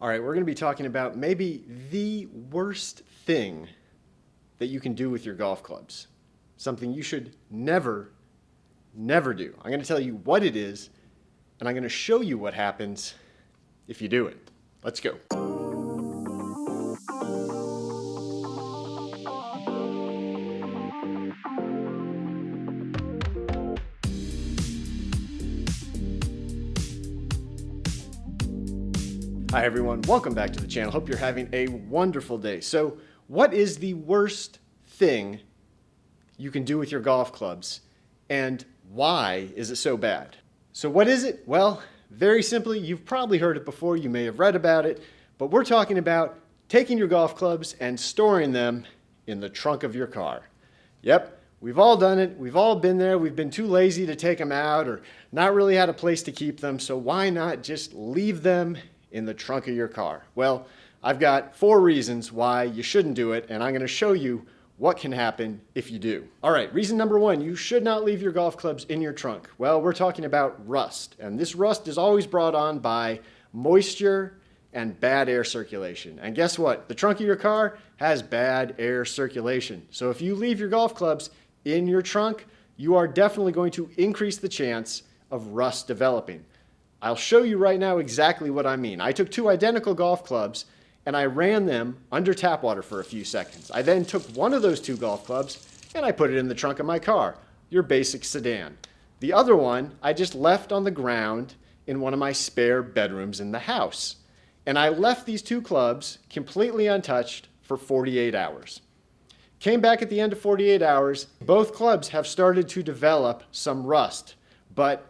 All right, we're going to be talking about maybe the worst thing that you can do with your golf clubs. Something you should never do. I'm going to tell you what it is, and I'm going to show you what happens if you do it. Let's go. Hi everyone, welcome back to the channel. Hope you're having a wonderful day. So, what is the worst thing you can do with your golf clubs, and why is it so bad? So what is it? Well, very simply, you've probably heard it before, you may have read about it, but we're talking about taking your golf clubs and storing them in the trunk of your car. Yep, we've all done it, we've all been there, we've been too lazy to take them out or not really had a place to keep them, so why not just leave them in the trunk of your car? Well, I've got 4 reasons why you shouldn't do it, and I'm going to show you what can happen if you do. All right, reason number 1, you should not leave your golf clubs in your trunk. Well, we're talking about rust, and this rust is always brought on by moisture and bad air circulation. And guess what? The trunk of your car has bad air circulation. So if you leave your golf clubs in your trunk, you are definitely going to increase the chance of rust developing. I'll show you right now exactly what I mean. I took 2 identical golf clubs and I ran them under tap water for a few seconds. I then took one of those 2 golf clubs and I put it in the trunk of my car, your basic sedan. The other one I just left on the ground in one of my spare bedrooms in the house. And I left these 2 clubs completely untouched for 48 hours. Came back at the end of 48 hours, both clubs have started to develop some rust.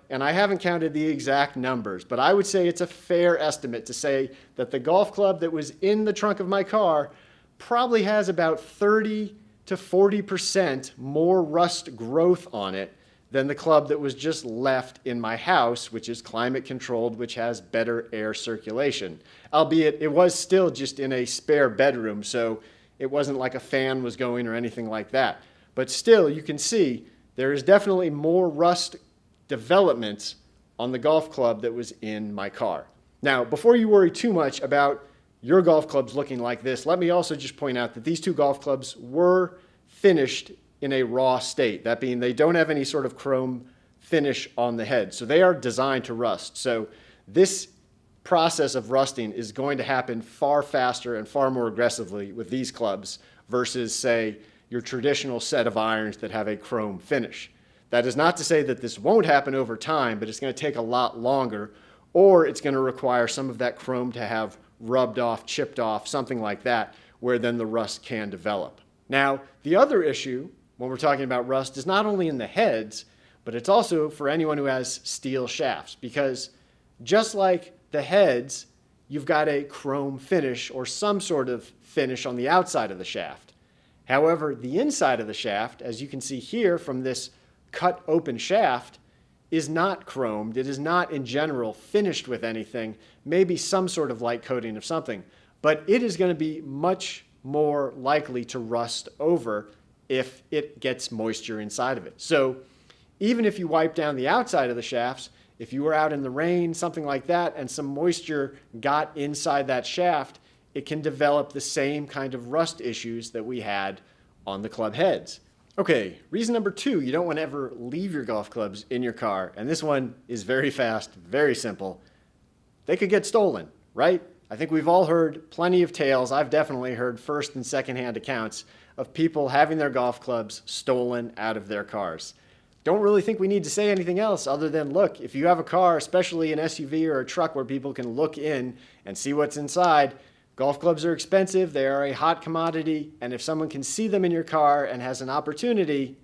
And I haven't counted the exact numbers, but I would say it's a fair estimate to say that the golf club that was in the trunk of my car probably has about 30 to 40% more rust growth on it than the club that was just left in my house, which is climate controlled, which has better air circulation. Albeit it was still just in a spare bedroom, so it wasn't like a fan was going or anything like that. But still, you can see there is definitely more rust development on the golf club that was in my car. Now, before you worry too much about your golf clubs looking like this, let me also just point out that these 2 golf clubs were finished in a raw state. That being, they don't have any sort of chrome finish on the head, so they are designed to rust. So this process of rusting is going to happen far faster and far more aggressively with these clubs versus, say, your traditional set of irons that have a chrome finish. That is not to say that this won't happen over time, but it's going to take a lot longer, or it's going to require some of that chrome to have rubbed off, chipped off, something like that, where then the rust can develop. Now, the other issue when we're talking about rust is not only in the heads, but it's also for anyone who has steel shafts, because just like the heads, you've got a chrome finish or some sort of finish on the outside of the shaft. However, the inside of the shaft, as you can see here from this cut open shaft, is not chromed. It is not in general finished with anything, maybe some sort of light coating of something, but it is going to be much more likely to rust over if it gets moisture inside of it. So even if you wipe down the outside of the shafts, if you were out in the rain, something like that, and some moisture got inside that shaft, it can develop the same kind of rust issues that we had on the club heads. Okay, reason number 2, you don't want to ever leave your golf clubs in your car, and this one is very fast, very simple. They could get stolen, right? I think we've all heard plenty of tales. I've definitely heard first and second-hand accounts of people having their golf clubs stolen out of their cars. Don't really think we need to say anything else other than, look, if you have a car, especially an SUV or a truck where people can look in and see what's inside, golf clubs are expensive, they are a hot commodity, and if someone can see them in your car and has an opportunity,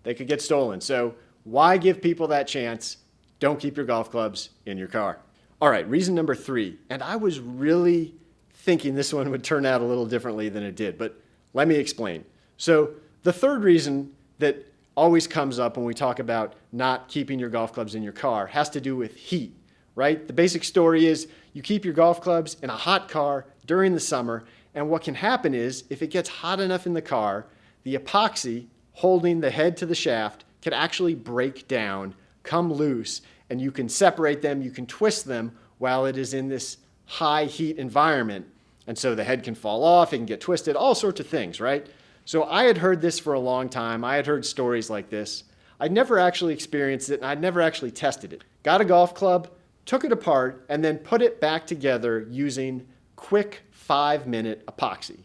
they could get stolen. So why give people that chance? Don't keep your golf clubs in your car. All right, reason number 3, and I was really thinking this one would turn out a little differently than it did, but let me explain. So the third reason that always comes up when we talk about not keeping your golf clubs in your car has to do with heat. Right? The basic story is you keep your golf clubs in a hot car during the summer, and what can happen is if it gets hot enough in the car, the epoxy holding the head to the shaft can actually break down, come loose, and you can separate them, you can twist them while it is in this high heat environment. And so the head can fall off, it can get twisted, all sorts of things, right? So I had heard this for a long time. I had heard stories like this. I'd never actually experienced it, and I'd never actually tested it. Got a golf club, took it apart, and then put it back together using quick 5-minute epoxy.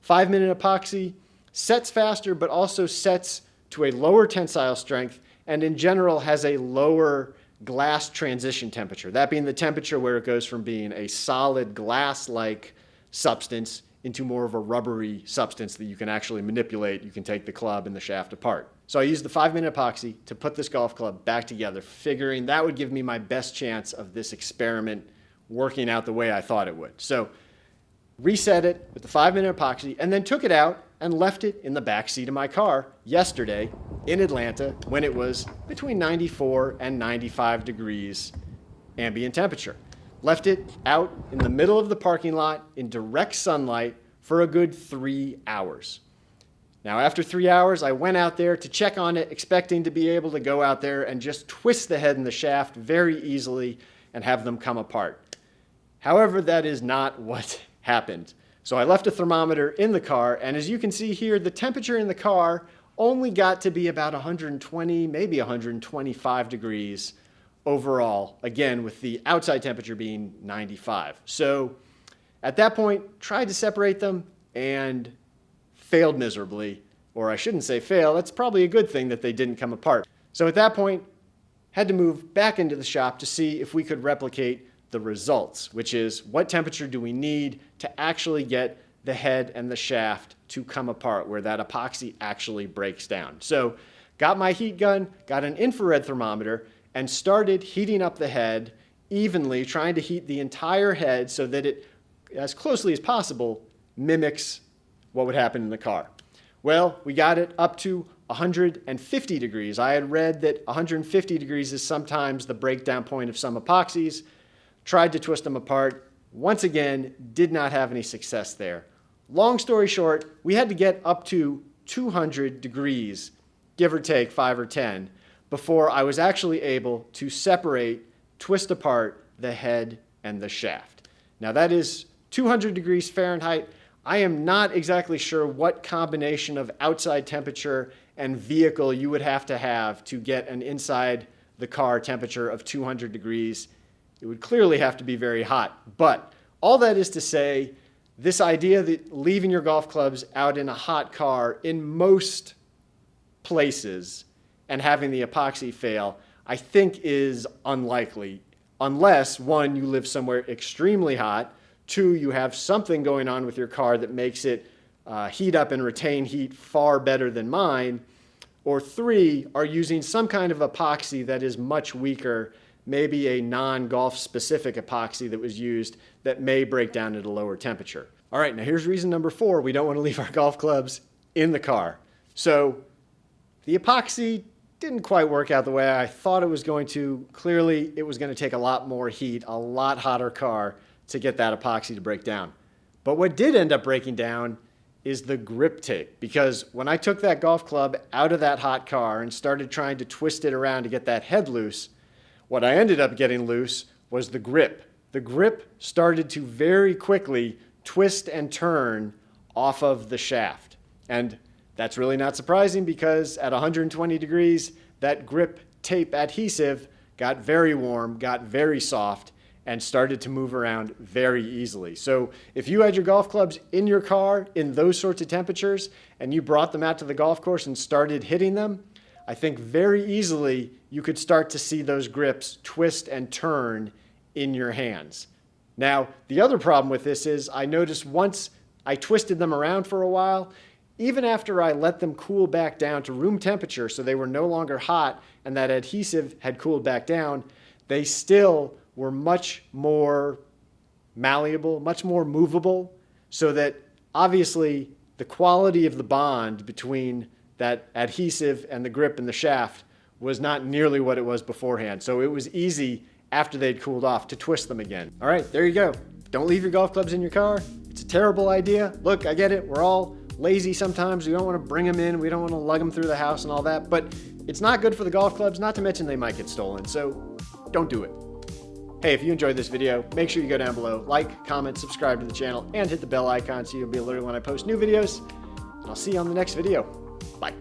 5-minute epoxy sets faster, but also sets to a lower tensile strength, and in general has a lower glass transition temperature. That being the temperature where it goes from being a solid glass-like substance into more of a rubbery substance that you can actually manipulate. You can take the club and the shaft apart. So I used the 5-minute epoxy to put this golf club back together, figuring that would give me my best chance of this experiment working out the way I thought it would. So reset it with the 5-minute epoxy, and then took it out and left it in the back seat of my car yesterday in Atlanta when it was between 94 and 95 degrees ambient temperature. Left it out in the middle of the parking lot in direct sunlight for a good 3 hours. Now, after 3 hours, I went out there to check on it, expecting to be able to go out there and just twist the head and the shaft very easily and have them come apart. However, that is not what happened. So I left a thermometer in the car, and as you can see here, the temperature in the car only got to be about 120, maybe 125 degrees overall, again, with the outside temperature being 95. So at that point, tried to separate them and failed miserably, or I shouldn't say fail, that's probably a good thing that they didn't come apart. So at that point, had to move back into the shop to see if we could replicate the results, which is what temperature do we need to actually get the head and the shaft to come apart where that epoxy actually breaks down. So got my heat gun, got an infrared thermometer, and started heating up the head evenly, trying to heat the entire head so that it, as closely as possible, mimics what would happen in the car. Well, we got it up to 150 degrees. I had read that 150 degrees is sometimes the breakdown point of some epoxies. Tried to twist them apart. Once again, did not have any success there. Long story short, we had to get up to 200 degrees, give or take 5 or 10, before I was actually able to separate, twist apart the head and the shaft. Now that is 200 degrees Fahrenheit. I am not exactly sure what combination of outside temperature and vehicle you would have to get an inside the car temperature of 200 degrees. It would clearly have to be very hot. But all that is to say, this idea that leaving your golf clubs out in a hot car in most places and having the epoxy fail, I think is unlikely, unless, one, you live somewhere extremely hot, two, you have something going on with your car that makes it heat up and retain heat far better than mine, or three, are using some kind of epoxy that is much weaker, maybe a non-golf specific epoxy that was used that may break down at a lower temperature. All right, now here's reason number 4. We don't want to leave our golf clubs in the car. So the epoxy didn't quite work out the way I thought it was going to. Clearly, it was going to take a lot more heat, a lot hotter car to get that epoxy to break down. But what did end up breaking down is the grip tape, because when I took that golf club out of that hot car and started trying to twist it around to get that head loose, what I ended up getting loose was the grip. The grip started to very quickly twist and turn off of the shaft. And that's really not surprising because at 120 degrees, that grip tape adhesive got very warm, got very soft, and started to move around very easily. So if you had your golf clubs in your car in those sorts of temperatures and you brought them out to the golf course and started hitting them, I think very easily you could start to see those grips twist and turn in your hands. Now, the other problem with this is I noticed once I twisted them around for a while, even after I let them cool back down to room temperature so they were no longer hot and that adhesive had cooled back down, they still were much more malleable, much more movable, so that obviously the quality of the bond between that adhesive and the grip and the shaft was not nearly what it was beforehand. So it was easy after they'd cooled off to twist them again. All right, there you go. Don't leave your golf clubs in your car. It's a terrible idea. Look, I get it. We're all lazy sometimes. We don't want to bring them in. We don't want to lug them through the house and all that, but it's not good for the golf clubs, not to mention they might get stolen. So don't do it. Hey, if you enjoyed this video, make sure you go down below, like, comment, subscribe to the channel, and hit the bell icon so you'll be alerted when I post new videos. And I'll see you on the next video. Bye.